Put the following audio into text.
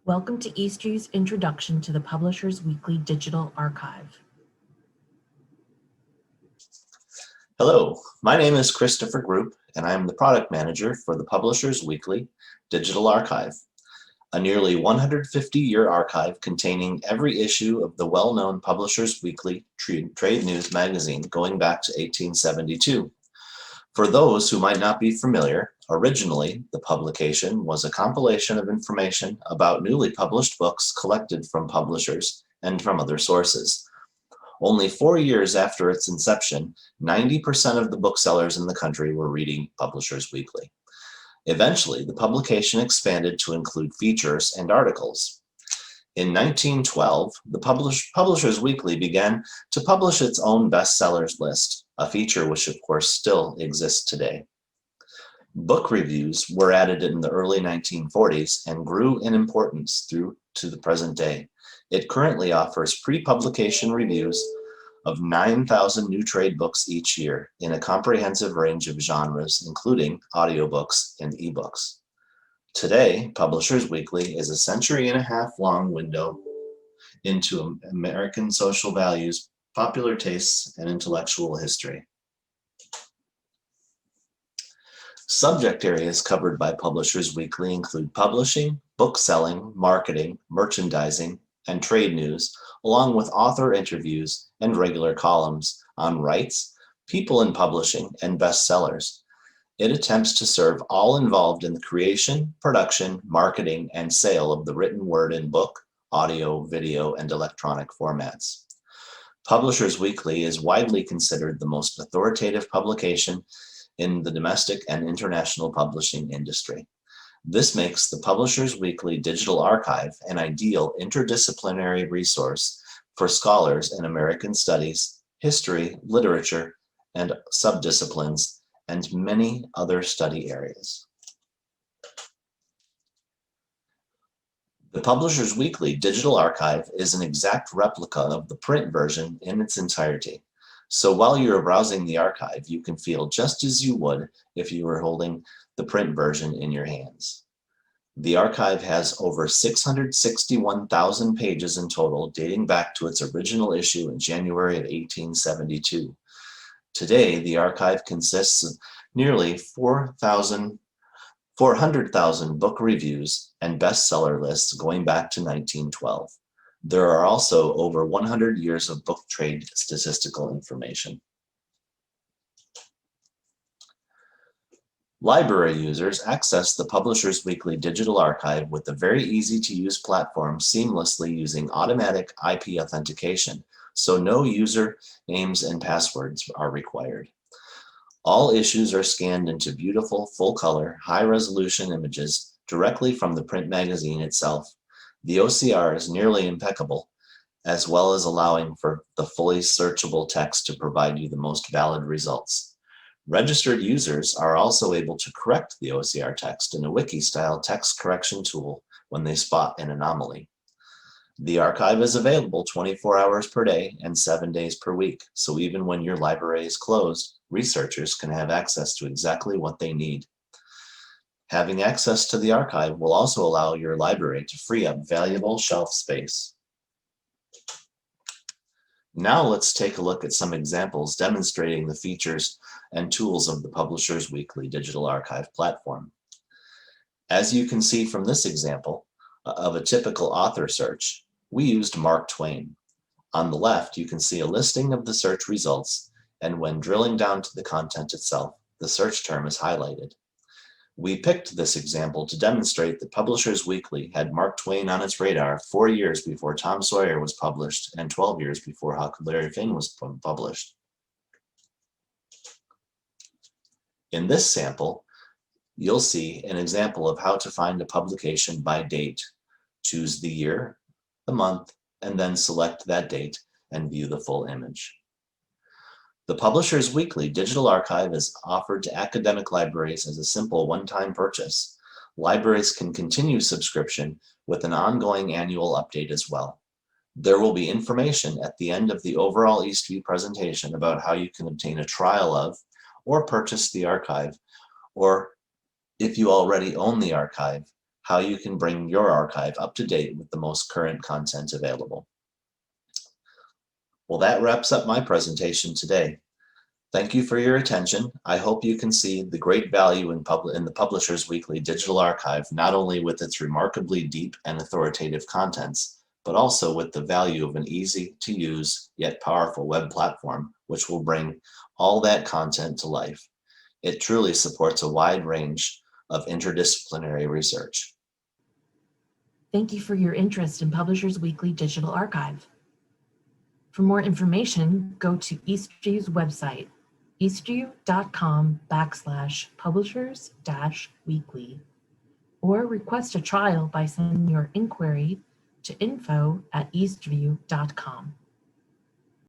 Welcome to Easter's Introduction to the Publisher's Weekly Digital Archive. Hello, my name is Christopher Group, and I am the product manager for the Publisher's Weekly Digital Archive, a nearly 150-year archive containing every issue of the well-known Publisher's Weekly trade news magazine going back to 1872. For those who might not be familiar, originally the publication was a compilation of information about newly published books collected from publishers and from other sources. Only 4 years after its inception, 90% of the booksellers in the country were reading Publishers Weekly. Eventually, the publication expanded to include features and articles. In 1912, the Publishers Weekly began to publish its own bestsellers list, a feature which of course still exists today. Book reviews were added in the early 1940s and grew in importance through to the present day. It currently offers pre-publication reviews of 9,000 new trade books each year in a comprehensive range of genres, including audiobooks and ebooks. Today, Publishers Weekly is a century-and-a-half long window into American social values, popular tastes, and intellectual history. Subject areas covered by Publishers Weekly include publishing, book selling, marketing, merchandising, and trade news, along with author interviews and regular columns on rights, people in publishing, and bestsellers. It attempts to serve all involved in the creation, production, marketing, and sale of the written word in book, audio, video, and electronic formats. Publishers Weekly is widely considered the most authoritative publication in the domestic and international publishing industry. This makes the Publishers Weekly Digital Archive an ideal interdisciplinary resource for scholars in American studies, history, literature, and subdisciplines, and many other study areas. The Publishers Weekly Digital Archive is an exact replica of the print version in its entirety. So while you're browsing the archive, you can feel just as you would if you were holding the print version in your hands. The archive has over 661,000 pages in total, dating back to its original issue in January of 1872. Today, the archive consists of nearly 400,000 book reviews and bestseller lists going back to 1912. There are also over 100 years of book trade statistical information. Library users access the Publishers Weekly Digital Archive with a very easy-to-use platform seamlessly using automatic IP authentication, so no user names and passwords are required. All issues are scanned into beautiful, full-color, high-resolution images directly from the print magazine itself. The OCR is nearly impeccable, as well as allowing for the fully searchable text to provide you the most valid results. Registered users are also able to correct the OCR text in a wiki-style text correction tool when they spot an anomaly. The archive is available 24 hours per day and 7 days per week, so even when your library is closed, researchers can have access to exactly what they need. Having access to the archive will also allow your library to free up valuable shelf space. Now let's take a look at some examples demonstrating the features and tools of the Publishers Weekly Digital Archive platform. As you can see from this example of a typical author search, we used Mark Twain. On the left, you can see a listing of the search results, and when drilling down to the content itself, the search term is highlighted. We picked this example to demonstrate that Publishers Weekly had Mark Twain on its radar 4 years before Tom Sawyer was published and 12 years before Huckleberry Finn was published. In this sample, you'll see an example of how to find a publication by date. Choose the year, the month, and then select that date and view the full image. The Publishers Weekly Digital Archive is offered to academic libraries as a simple one-time purchase. Libraries can continue subscription with an ongoing annual update as well. There will be information at the end of the overall Eastview presentation about how you can obtain a trial of or purchase the archive, or if you already own the archive, how you can bring your archive up to date with the most current content available. Well, that wraps up my presentation today. Thank you for your attention. I hope you can see the great value in the Publishers Weekly digital archive, not only with its remarkably deep and authoritative contents, but also with the value of an easy to use yet powerful web platform, which will bring all that content to life. It truly supports a wide range of interdisciplinary research. Thank you for your interest in Publishers Weekly digital archive. For more information, go to Eastview's website, eastview.com/publishers-weekly, or request a trial by sending your inquiry to info@eastview.com.